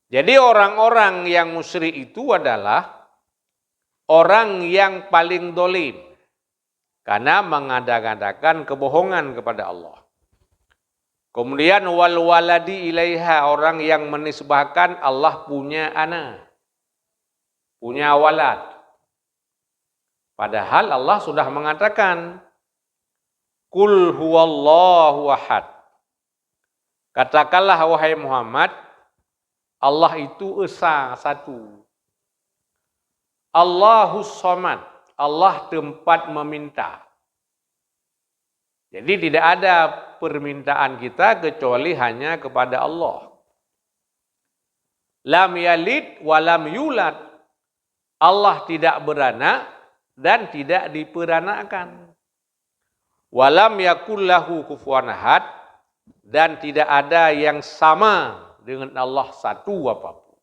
Jadi orang-orang yang musyrik itu adalah orang yang paling dolim karena mengada-ngadakan kebohongan kepada Allah. Kemudian wal waladi ilaiha, orang yang menisbahkan Allah punya anak, punya walad. Padahal Allah sudah mengatakan, Qul huwallahu ahad. Katakanlah wahai Muhammad, Allah itu esa, satu. Allahus somad, Allah tempat meminta. Jadi tidak ada permintaan kita kecuali hanya kepada Allah. Lam yalid wa lam yulad. Allah tidak beranak dan tidak diperanakan. Walam yakul lahu kufuwan ahad, dan tidak ada yang sama dengan Allah satu apapun.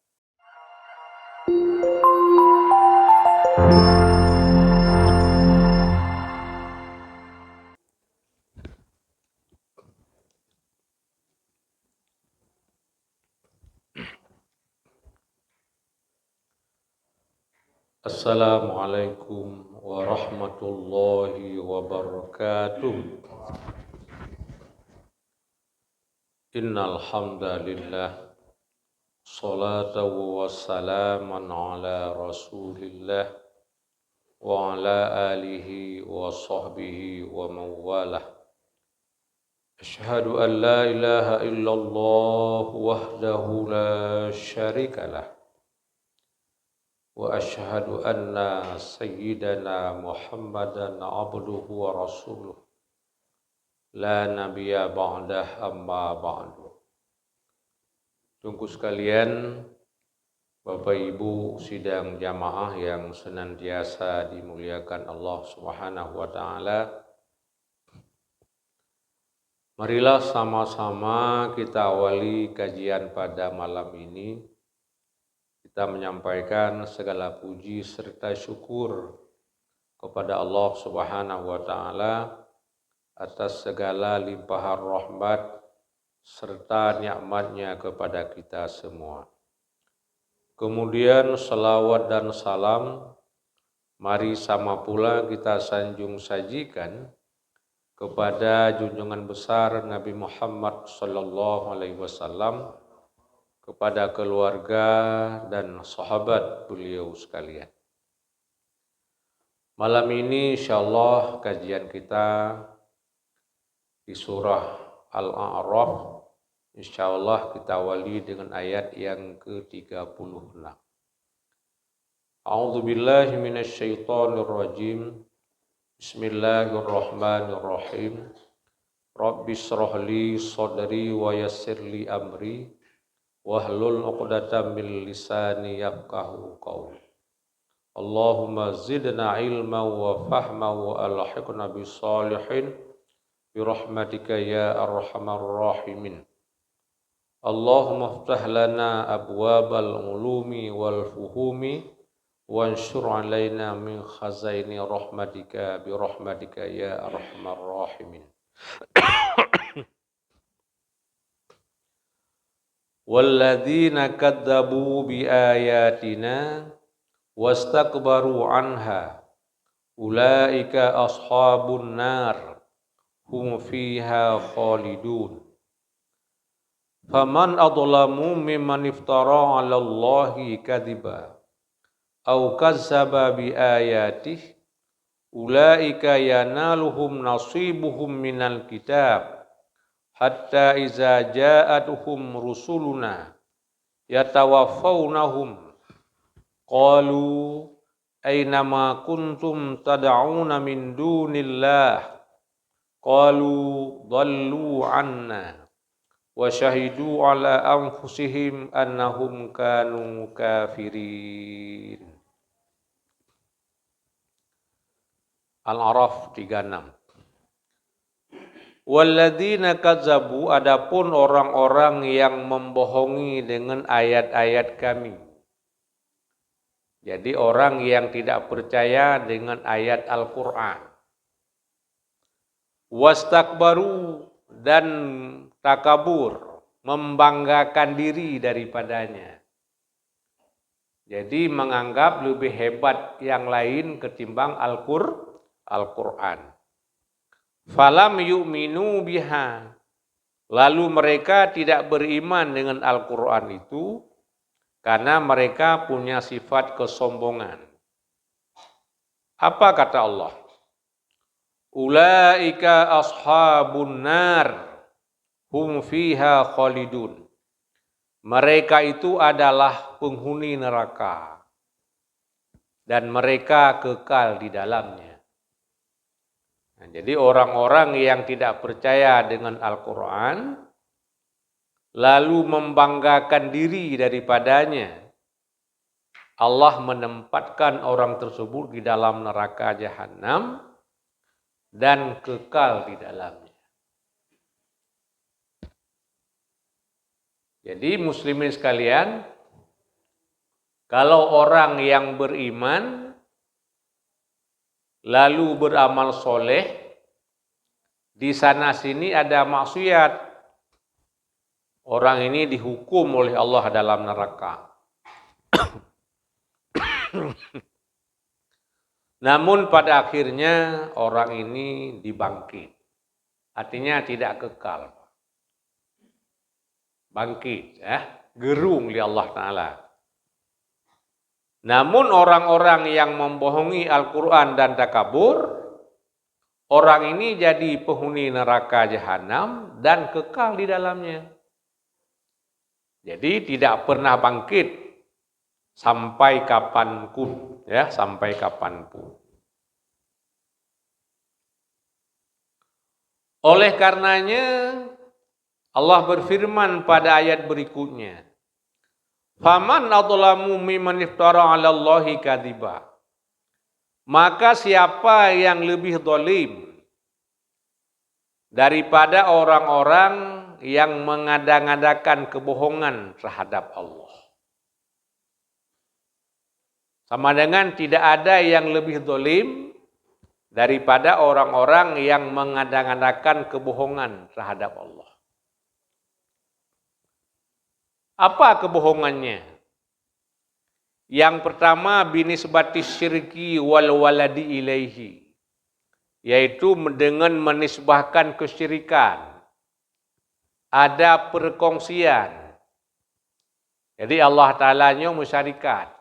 Assalamualaikum warahmatullahi wabarakatuh. Innal hamdalillah, salatu wassalaman ala Rasulillah wa ala alihi wa sahbihi wa mawalah. Asyhadu an la ilaha illallah wahdahu la syarikalah. Wa asyhadu anna sayyidana Muhammadan abduhu wa rasuluh. La nabiyya ba'dah amma ba'du. Tunggu sekalian, Bapak Ibu sidang jamaah yang senantiasa dimuliakan Allah Subhanahu wa taala. Marilah sama-sama kita awali kajian pada malam ini. Kita menyampaikan segala puji serta syukur kepada Allah Subhanahu wa taala atas segala limpahan rahmat serta nikmat-Nya kepada kita semua. Kemudian salawat dan salam mari sama pula kita sanjung sajikan kepada junjungan besar Nabi Muhammad sallallahu alaihi wasallam, kepada keluarga dan sahabat beliau sekalian. Malam ini insyaallah kajian kita di surah Al-A'raf. Insyaallah kita awali dengan ayat yang ke-36. A'udzubillahi minasyaitonirrajim. Bismillahirrahmanirrahim. Rabbishrahli sadri wa yassirli amri wahlul 'uqdatam min lisani yafqahu qawli. Allahumma zidna ilma wa fahma wa alhiqna bis salihin bi rahmatika ya arhamar rahimin. Allahumma iftah lana abwabal ulumi wal fuhumi wanshur alaina min khazaini rahmatika bi rahmatika ya arhamar rahimin. Walladzina kadzabu bi ayatina wastakbaru anha ulaika ashabun nar hum fiha khalidun. Faman adlamu mimman iftara 'ala Allahi kadziba aw kazzaba bi ayatihi ulaika yanaluhum nasibuhum minal kitab hatta iza ja'atuhum rusuluna yatawaffawnahum qalu aina ma kuntum tad'una min dunillah qalu dhallu 'anna wa syahidu 'ala anfusihim annahum kanu kafirin. Al-A'raf 36. Walladzina kadzabu, adapun orang-orang yang membohongi dengan ayat-ayat kami. Jadi orang yang tidak percaya dengan ayat Al-Quran. Wastakbaru, dan takabur, membanggakan diri daripadanya. Jadi menganggap lebih hebat yang lain ketimbang Al-Quran. Falam yu'minu biha. Lalu mereka tidak beriman dengan Al-Quran itu karena mereka punya sifat kesombongan. Apa kata Allah? Ulaika ashabun nar hum fiha khalidun. Mereka itu adalah penghuni neraka dan mereka kekal di dalamnya. Nah, jadi orang-orang yang tidak percaya dengan Al-Quran lalu membanggakan diri daripadanya, Allah menempatkan orang tersebut di dalam neraka jahanam dan kekal di dalamnya. Jadi muslimin sekalian, kalau orang yang beriman lalu beramal soleh, di sana sini ada maksiat, orang ini dihukum oleh Allah dalam neraka. Namun pada akhirnya orang ini dibangkit. Artinya tidak kekal. Bangkit, gerung oleh Allah Ta'ala. Namun orang-orang yang membohongi Al-Quran dan takabur, orang ini jadi penghuni neraka jahanam dan kekal di dalamnya. Jadi tidak pernah bangkit sampai kapanpun, sampai kapanpun. Oleh karenanya Allah berfirman pada ayat berikutnya, "Faman adlamu mimman iftara 'ala Allahi kadziba." Maka siapa yang lebih zalim daripada orang-orang yang mengada-ngadakan kebohongan terhadap Allah. Sama dengan tidak ada yang lebih zalim daripada orang-orang yang mengada-ngadakan kebohongan terhadap Allah. Apa kebohongannya? Yang pertama, binisbati syirki wal waladi ilaihi, yaitu dengan menisbahkan kesyirikan. Ada perkongsian. Jadi Allah Ta'ala-nya musyarikat.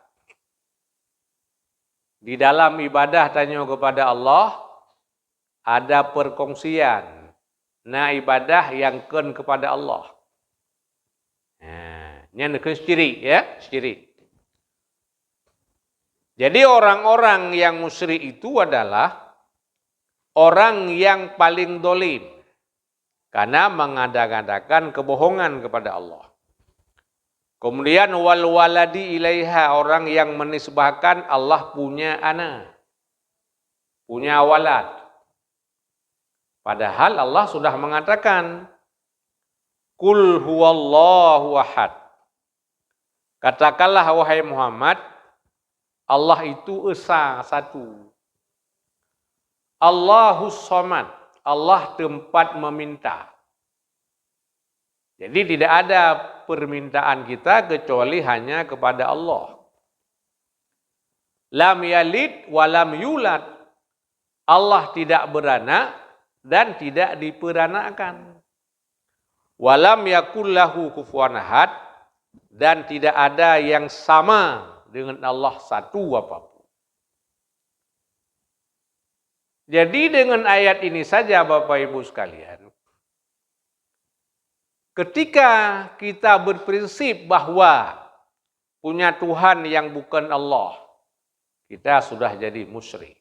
Di dalam ibadah tanya kepada Allah, ada perkongsian. Nah, ibadah yang kepada Allah. Ini syirik, syirik. Jadi orang-orang yang musyrik itu adalah orang yang paling dolim karena mengada-ngadakan kebohongan kepada Allah. Kemudian wal waladi ilaiha, orang yang menisbahkan Allah punya anak, punya walad. Padahal Allah sudah mengatakan, Qul huwallahu ahad. Katakanlah wahai Muhammad, Allah itu esa, satu. Allahus somad, Allah tempat meminta. Jadi tidak ada permintaan kita kecuali hanya kepada Allah. Lam yalid wa lam yulad. Allah tidak beranak dan tidak diperanakan. Walam yakul lahu kufuwan ahad, dan tidak ada yang sama dengan Allah satu apapun. Jadi dengan ayat ini saja Bapak Ibu sekalian, ketika kita berprinsip bahwa punya Tuhan yang bukan Allah, kita sudah jadi musyrik.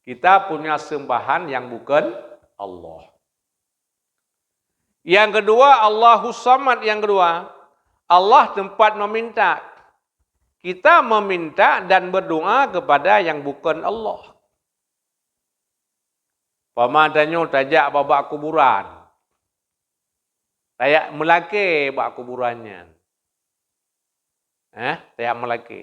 Kita punya sembahan yang bukan Allah. Yang kedua, Allahus Samad. Yang kedua, Allah tempat meminta. Kita meminta dan berdoa kepada yang bukan Allah. Pamadanya tajak babak kuburan. Tayak melake bak kuburannya. Tayak melake.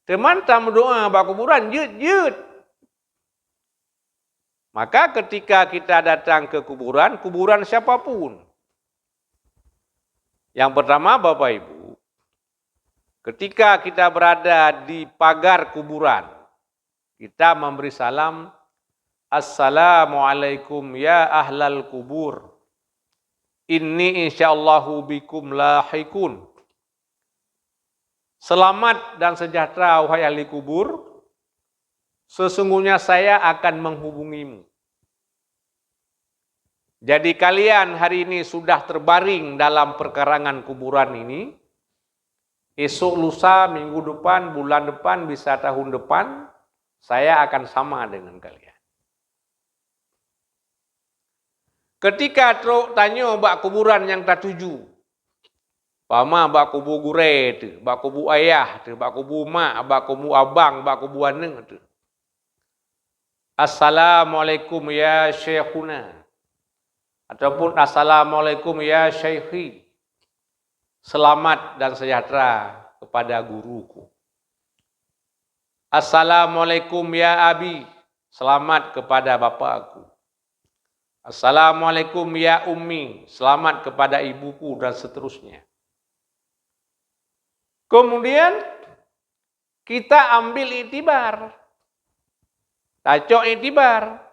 Teman tam doa bak kuburan, jut. Maka ketika kita datang ke kuburan, kuburan siapapun. Yang pertama Bapak Ibu, ketika kita berada di pagar kuburan, kita memberi salam, Assalamualaikum ya ahlal kubur. Inni insyaallahu bikum lahikun. Selamat dan sejahtera wahai ahli kubur. Sesungguhnya saya akan menghubungimu. Jadi kalian hari ini sudah terbaring dalam perkarangan kuburan ini. Esok, lusa, minggu depan, bulan depan, bisa tahun depan, saya akan sama dengan kalian. Ketika truk tanya bak kuburan yang tak tuju, pama bak kubur gure tu, bak kubur ayah tu, bak kubur mak, bak kubur abang, bak kubur aneng tu. Assalamualaikum ya syekhuna. Ataupun Assalamualaikum ya syekhi. Selamat dan sejahtera kepada guruku. Assalamualaikum ya abi. Selamat kepada bapakku. Assalamualaikum ya ummi, selamat kepada ibuku dan seterusnya. Kemudian kita ambil iktibar. Tacok iktibar.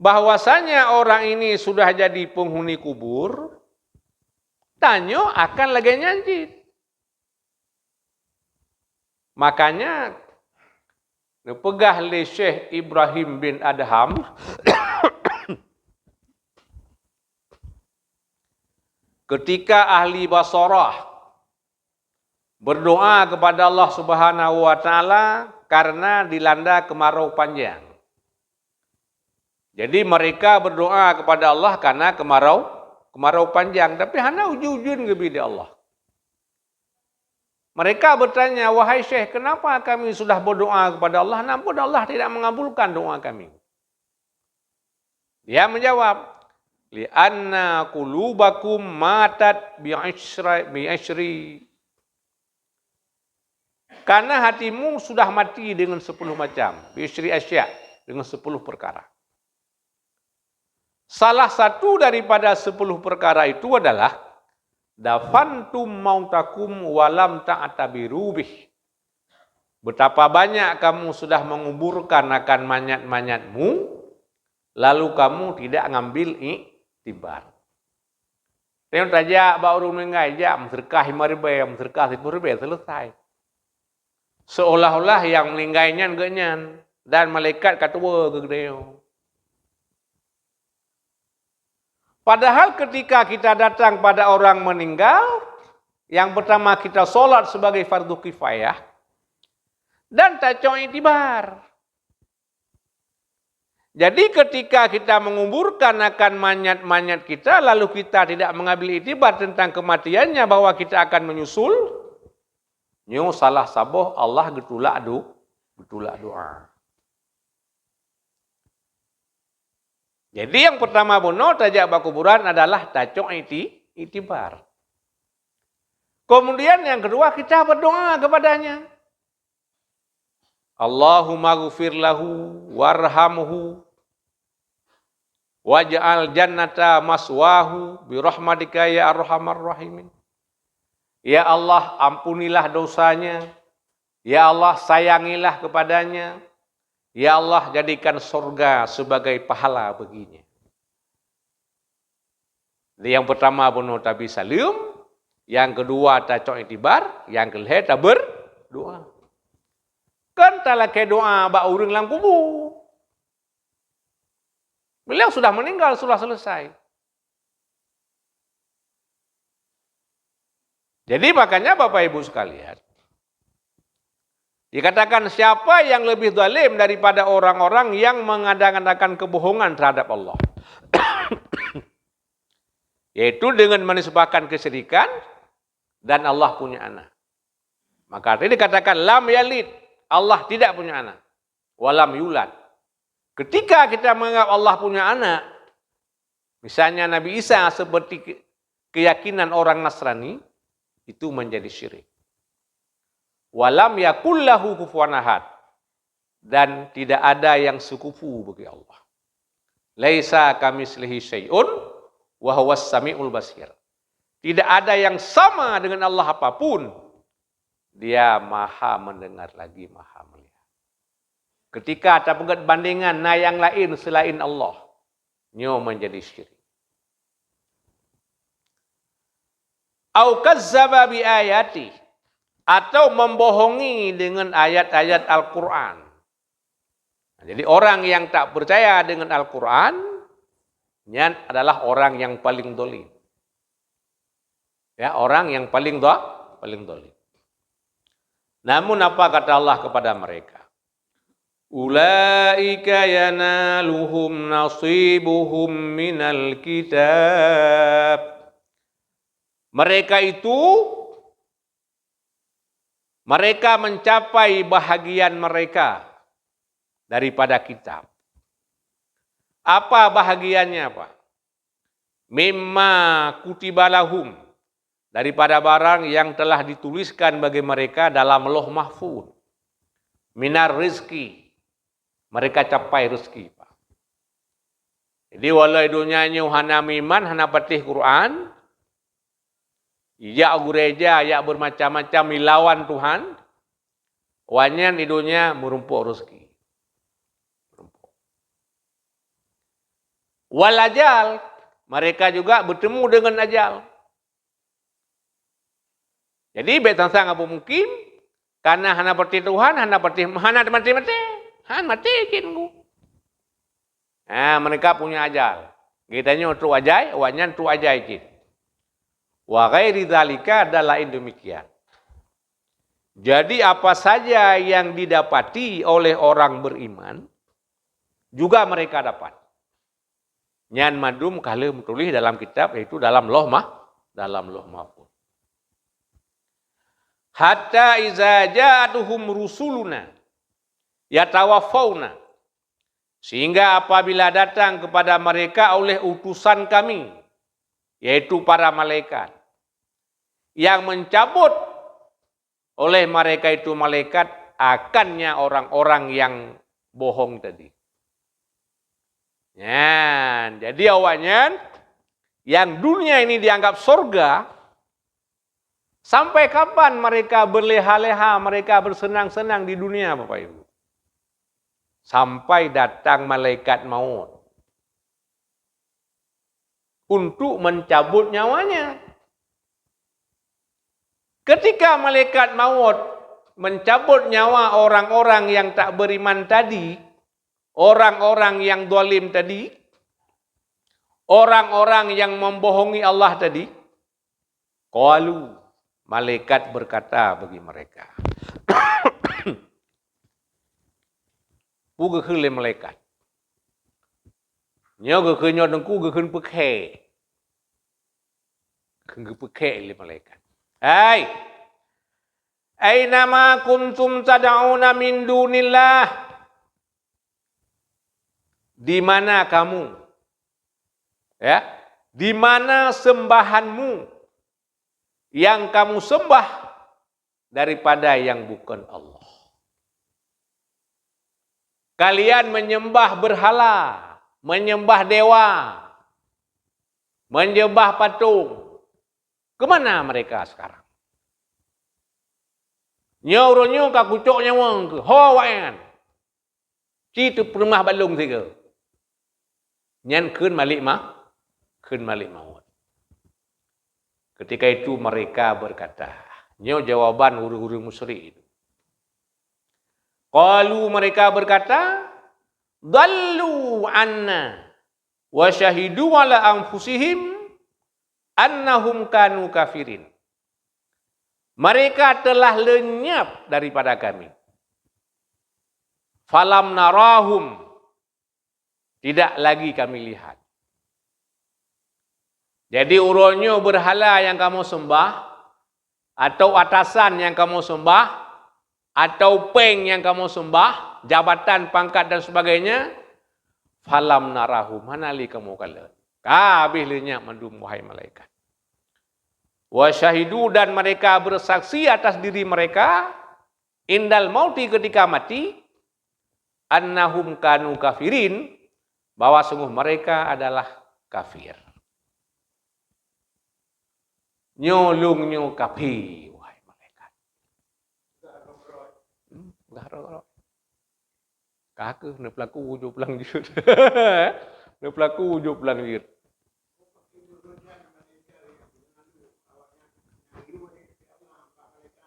Bahwasanya orang ini sudah jadi penghuni kubur, tanyo akan lagi nyanjit. Makanya pegah le Syekh Ibrahim bin Adham ketika ahli Basrah berdoa kepada Allah Subhanahu wa taala karena dilanda kemarau panjang. Jadi mereka berdoa kepada Allah karena kemarau panjang, tapi hana ujung-ujung kepada Allah. Mereka bertanya, wahai Syekh, kenapa kami sudah berdoa kepada Allah namun Allah tidak mengabulkan doa kami? Dia menjawab, li'anna qulubakum matat bi'ashri. Karena hatimu sudah mati dengan 10 macam. Bi'ashri asya, dengan 10 perkara. Salah satu daripada 10 perkara itu adalah dafantum mautakum walam ta'tabiru bih. Betapa banyak kamu sudah menguburkan akan mayat-mayatmu, lalu kamu tidak ngambil iktibar. Tengok saja baru mengai jam sedekah 5.000, sedekah 10.000 selesai. Seolah-olah yang meninggalnya enggaknya dan malaikat kata ke dia. Padahal ketika kita datang pada orang meninggal, yang pertama kita solat sebagai fardu kifayah dan tak iktibar. Jadi ketika kita menguburkan akan mayat-mayat kita, lalu kita tidak mengambil iktibar tentang kematiannya bahwa kita akan menyusul, nyo salah saboh Allah getulak doa. Jadi yang pertama bono tajak bakuburan adalah tacok iktibar. Kemudian yang kedua kita berdoa kepadanya. Allahumma ghfir lahu warhamhu waj'al jannata maswahu birahmatika ya arhamar rahimin. Ya Allah, ampunilah dosanya. Ya Allah, sayangilah kepadanya. Ya Allah, jadikan surga sebagai pahala baginya. Yang pertama bunuh tabi salim, yang kedua tacok iktibar, yang ketiga berdoa. Kan tak lagi doa bak urang lang kubur. Beliau sudah meninggal, sudah selesai. Jadi makanya Bapak Ibu sekalian, dikatakan siapa yang lebih zalim daripada orang-orang yang mengadakan kebohongan terhadap Allah. Yaitu dengan menisbahkan kesyirikan dan Allah punya anak. Maka tadi dikatakan lam yalid, Allah tidak punya anak. Walam yulad. Ketika kita menganggap Allah punya anak, misalnya Nabi Isa seperti keyakinan orang Nasrani, itu menjadi syirik. Walam yakullahu kufuwan ahad. Dan tidak ada yang sekufu bagi Allah. Laisa kamislihi syai'un wa huwas samiul basir. Tidak ada yang sama dengan Allah apapun. Dia maha mendengar lagi maha melihat. Ketika ada bandingan na yang lain selain Allah, nyo menjadi syirik. Au kazzaba bi ayati, atau membohongi dengan ayat-ayat Al-Quran. Jadi orang yang tak percaya dengan Al-Quran adalah orang yang paling dolim. Ya, orang yang paling dolim. Namun apa kata Allah kepada mereka? Ulaika yanaluhum nasibuhum minal kitab. Mereka mencapai bahagian mereka daripada kitab. Apa bahagiannya, Pak? Mimma kutibalahum, daripada barang yang telah dituliskan bagi mereka dalam Lauh Mahfuz. Minar rizki, mereka capai rezeki, Pak. Jadi walau dunia hana miman, hana patih Quran, ya gereja, ya bermacam-macam milawan Tuhan, wanyan idunya merumpuk rezeki. Wal ajal, mereka juga bertemu dengan ajal. Jadi betang sang apa mungkin, karena hana perti Tuhan, hana mati, han mati kinku. Mereka punya ajal. Kitanya tu ajai, wanyan tu ajai kin. Wa ghairi dzalika adalah demikian. Jadi apa saja yang didapati oleh orang beriman juga mereka dapat. Nyan madum kalau menulis dalam kitab, yaitu dalam Lauh Mahfuz. Hatta iza ja'atuhum rusuluna yatawaffawna, sehingga apabila datang kepada mereka oleh utusan kami, yaitu para malaikat, yang mencabut oleh mereka itu malaikat akannya orang-orang yang bohong tadi. Ya, jadi awalnya yang dunia ini dianggap surga, sampai kapan mereka berleha-leha, mereka bersenang-senang di dunia, Bapak Ibu? Sampai datang malaikat maut untuk mencabut nyawanya. Ketika malaikat maut mencabut nyawa orang-orang yang tak beriman tadi, orang-orang yang zalim tadi, orang-orang yang membohongi Allah tadi, qalu, malaikat berkata bagi mereka. Puga khư lên malaikat. Nhớ cái khư nhớ đừng cú cái khư pekhe. Khư pekhe lên malaikat. Hai. Aina ma kuntum tad'una min dunillah. Di mana kamu? Ya, di mana sembahanmu yang kamu sembah daripada yang bukan Allah? Kalian menyembah berhala, menyembah dewa, menyembah patung. Kemana mereka sekarang? Nyaurunyo ka kucuk nyawang ke hawayan. Citu permah balung tiga. Nyan kun malik maut. Ketika itu mereka berkata, nyo jawaban huru-huru musyrik itu. Qalu, mereka berkata, dallu anna wa syahidu ala anfusihim annahum kanu kafirin. Mereka telah lenyap daripada kami. Falam narahum, tidak lagi kami lihat. Jadi urunnya berhala yang kamu sembah, atau atasan yang kamu sembah, atau peng yang kamu sembah, jabatan, pangkat dan sebagainya, falam narahu, mana li kamu kala? Kabih lenyap mandum wahai malaikat. Wa syahidu, dan mereka bersaksi atas diri mereka, indal mauti, ketika mati, annahum kanu kafirin, bahwa sungguh mereka adalah kafir. Nyolung nyo kafi. Garok. Kakek nak pelaku jo pulang jut. Nak pelaku jo pulang jut.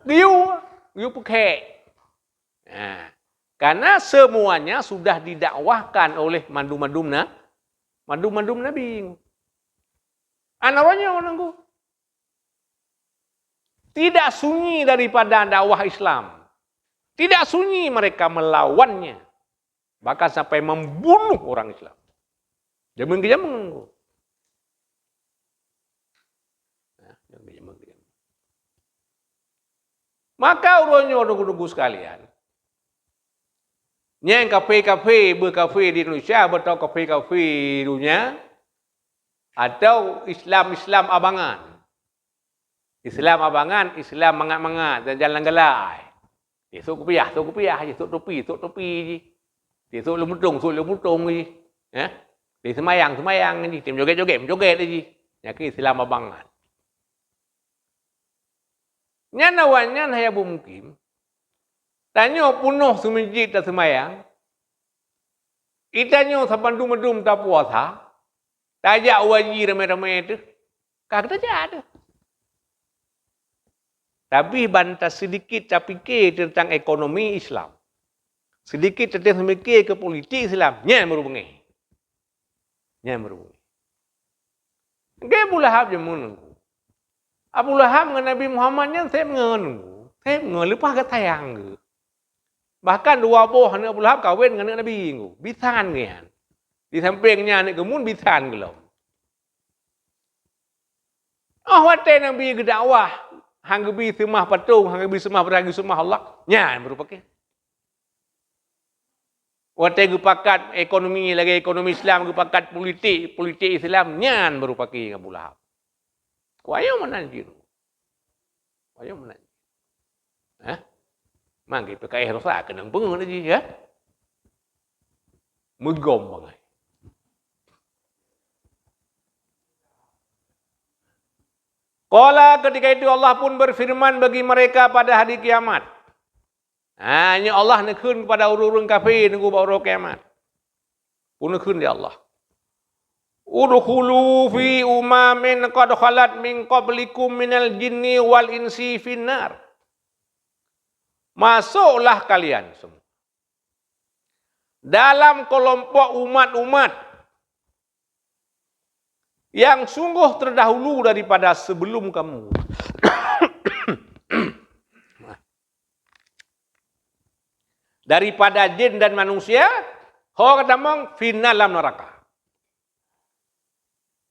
Giu pakai. Nah, karena semuanya sudah didakwahkan oleh mandum-mandum Nabi. Anaranya orang tidak sunyi daripada dakwah Islam. Tidak sunyi mereka melawannya. Bahkan sampai membunuh orang Islam. Dia mengganggu. Maka urunnya orang-orang sekalian. Yang berkafe di Indonesia, atau kafe-kafe dunia, atau Islam abangan. Islam abangan, Islam mangat-mangat, dan jalan gelai. Esok kopiah, esok topi je. Esok lemutung je. Di semayang je. Tim joget je. Yang Islam abangan. Nyanawannya hanya mungkin. Tanya penuh semajid dan semayang. Itanya sampandum-mandum tak puasa. Tajak wajib ramai-ramai itu. Kagak ada. Tapi bantah sedikit tak fikir tentang ekonomi Islam. Sedikit tak mikir ke politik Islam. Yang merubungi. Dia Abu Lahab je menunggu. Abu Lahab dengan Nabi Muhammadnya saya menunggu. Saya lepas ke tayang. Bahkan dua buah anak Abu Lahab kahwin dengan Nabi. Bisan kan. Di sampingnya anak gemun bisan gelom. Watai Nabi ke dakwah. Hang gebi semah patung, hang gebi semah beragi semah Allah. Nya merupakan. Watai ke pakat ekonomi lagi ekonomi Islam, ke pakat politik Islam. Nya merupakan Abu Lahab. Wayang menanjir. Mang kita pakai rosak kenang pengen aja ya. Megom bangai. Qala ketika itu Allah pun berfirman bagi mereka pada hari kiamat. Hanya Allah nekun kepada orang-orang kafir nunggu baru kiamat. Pun nekun dia Allah. Udkhulu fi umamin qad khalat min qablikum minal jinni wal insi finnar. Masuklah kalian semua dalam kelompok umat-umat yang sungguh terdahulu daripada sebelum kamu. Daripada jin dan manusia, ho tamang finalam neraka.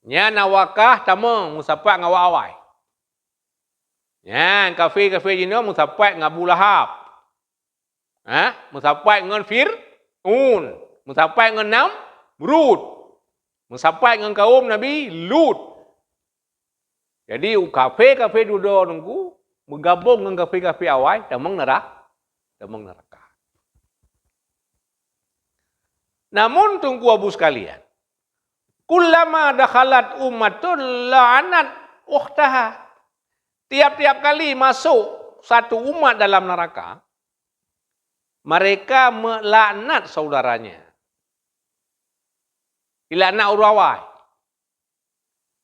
Nya nawakah tamang musapak ngawawai. Nya kafe jino musapak ngabu Lahab. Musapak ngan Fir'aun, musapak ngan Namrud. Musapak ngan kaum Nabi Lut. Jadi kafe duduk nunggu bergabung dengan kafe awal tamang neraka. Namun tunggu abu sekalian. Kullama dakhalat ummatun la'anat ukhtaha. Tiap-tiap kali masuk satu umat dalam neraka, mereka melaknat saudaranya. Ilaknat urawai.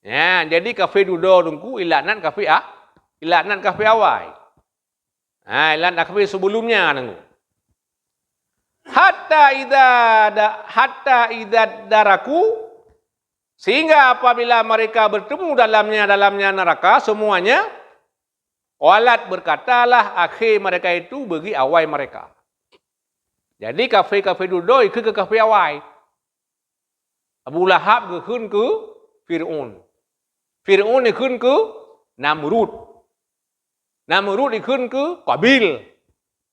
Ya, jadi kafe duduk tunggu ilaknat kafe awal. Ilaknat kafe sebelumnya nunggu. Hatta idza daraku, sehingga apabila mereka bertemu dalamnya neraka semuanya, qalat berkatalah akhir mereka itu bagi awal mereka. Jadi kafe duduk ke kafe awal. Abu Lahab ke Fir'aun. Fir'aun ke Namrud. Namrud ke Qabil.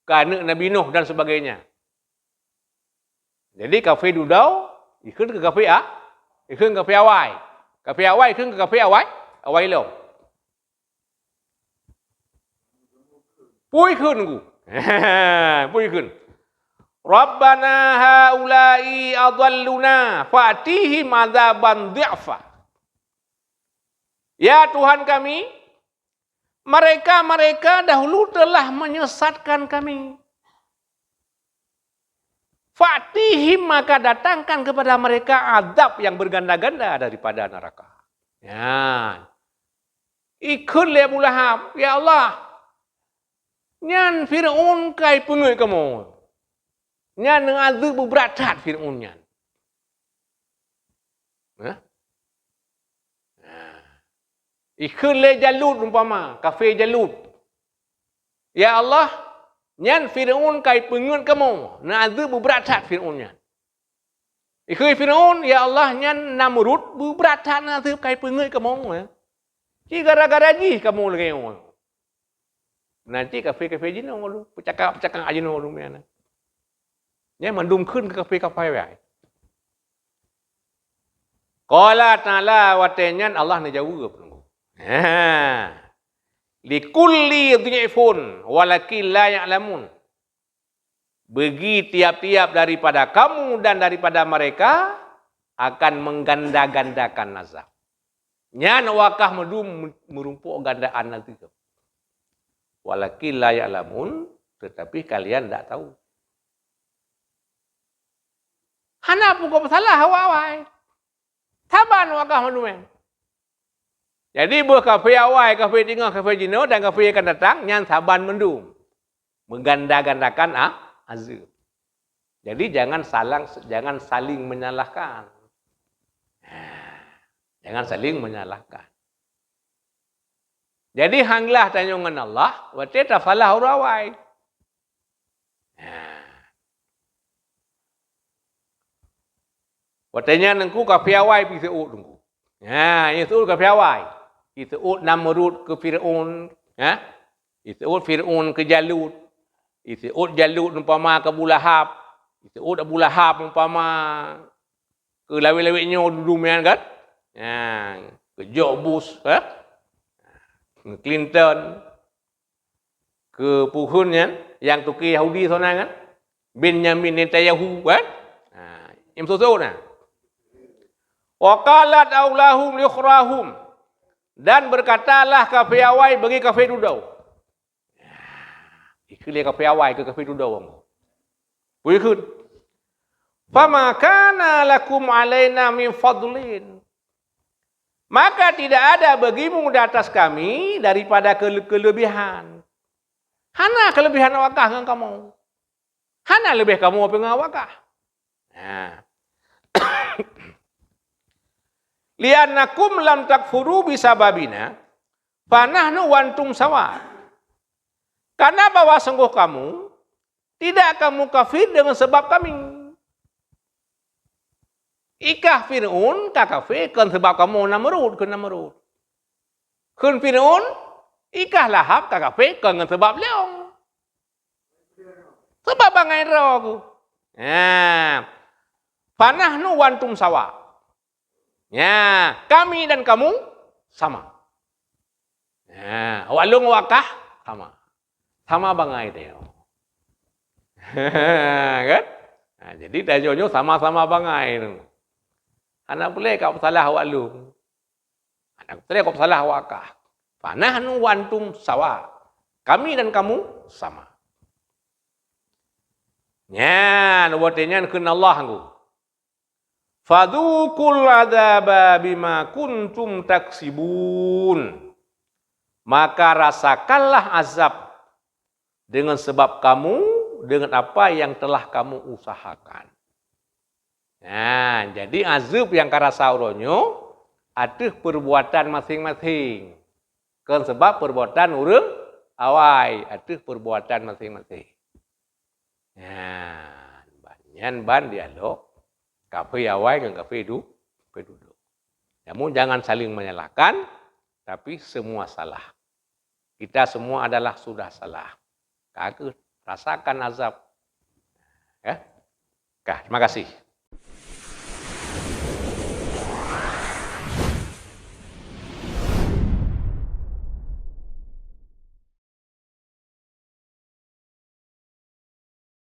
Ke anak Nabi Nuh dan sebagainya. Jadi kafe duduk ikut ke kafe ikut ke kafe awal. Kafe awal ikut ke kafe awal lo. Pui ikut. Pui ikut. Rabbana haula'i adalluna fa'tihim adzaban dhi'fa. Ya Tuhan kami, mereka dahulu telah menyesatkan kami. Fa'tihim, maka datangkan kepada mereka azab yang berganda-ganda daripada neraka. Ya. Ikut le Abu Lahab, ya Allah. Nyan Fir'aun kai pengai kamu. Nyan dengan azab berat Fir'aun nyan. Ikut le Jalut umpama, kafir Jalut. Ya Allah, nyan Fir'aun kai pengai kamu. Dengan azab berat Fir'aun nyan. Ikut Fir'aun, ya Allah, nyan Namrud berat dengan azab kai pengai kamu. Ci gara-gara ji kamu lagi. Nanti kafe-kafe ji no lu, pecakap-pecakap aja no lu mana. Nya mandum khun ke kafe-kafe wai. Qala ta'ala wa tanyan Allah na jawab. Likulli dhi'fun walakin la ya'lamun. Bagi tiap-tiap daripada kamu dan daripada mereka akan mengganda-gandakan azab. Nyan wakah medum merumpuk gandaan nanti. Walakin la ya'lamun, tetapi kalian tak tahu. Hana pun salah awai. Taban wakah medum. Jadi buah kafe awai, kafe tinggal, kafe jino dan kafe akan datang, nyan taban mendum. Mengganda-gandakan azab. Jadi jangan saling menyalahkan. Jangan saling menyalahkan. Jadi hanglah tanyungan Allah, wa tafalah urawai. Watanya nengku kafiawai pi seut nengku. Itu kafiawai. Itu Namrud ke Fir'aun, Itu Fir'aun ke Jalut. Itu Jalut umpama ke Abu Lahab. Itu Abu Lahab umpama ke lawi-lawinya dudumian kan? Ke George Bush, ke Clinton, ke Puhun yang Turki Yahudi sana kan, Benjamin Netanyahu kan, yang susu nah. Waqalat aulahum liukhrahum, dan berkatalah kafir awai bagi kafir dudau. Ikut kafir awai ke kafir dudau. Ikut. Fama kana lakum alaina min fadlin. Maka tidak ada bagimu di atas kami daripada kelebihan. Hana kelebihan wakah dengan kamu. Hana lebih kamu apa dengan wakah. Liannakum lam takfuru bisababina fanahnu wantum sawa. Karena bahwa sungguh kamu tidak kamu kafir dengan sebab kami. Ikah Fir'aun kafir kan sebab kamu Namrud ke Namrud. Kun Fir'aun ikah Lahab kafir kan sebab leong. Sebab bangai roh. Fanahnu wantum sawa. Kami dan kamu sama. Walung wakah sama. Sama bangai dia. Kan? Jadi tajonyo sama-sama bangai. Anak boleh kau salah walung. Anak boleh kau salah wakah. Fanahnu wantum sawa. Kami dan kamu sama. Nuwatinya kena Allah anggu. Fadukul adzaba bima kuntum taksibun. Maka rasakanlah azab dengan sebab kamu, dengan apa yang telah kamu usahakan. Jadi azab yang karasauronyo ada perbuatan masing-masing. Kan sebab perbuatan urang awai ada perbuatan masing-masing. Banyak ban dialog kafe awai dengan kafe duduk. Namun jangan saling menyalahkan, tapi semua salah. Kita semua adalah sudah salah. Kagak rasakan azab. Terima kasih.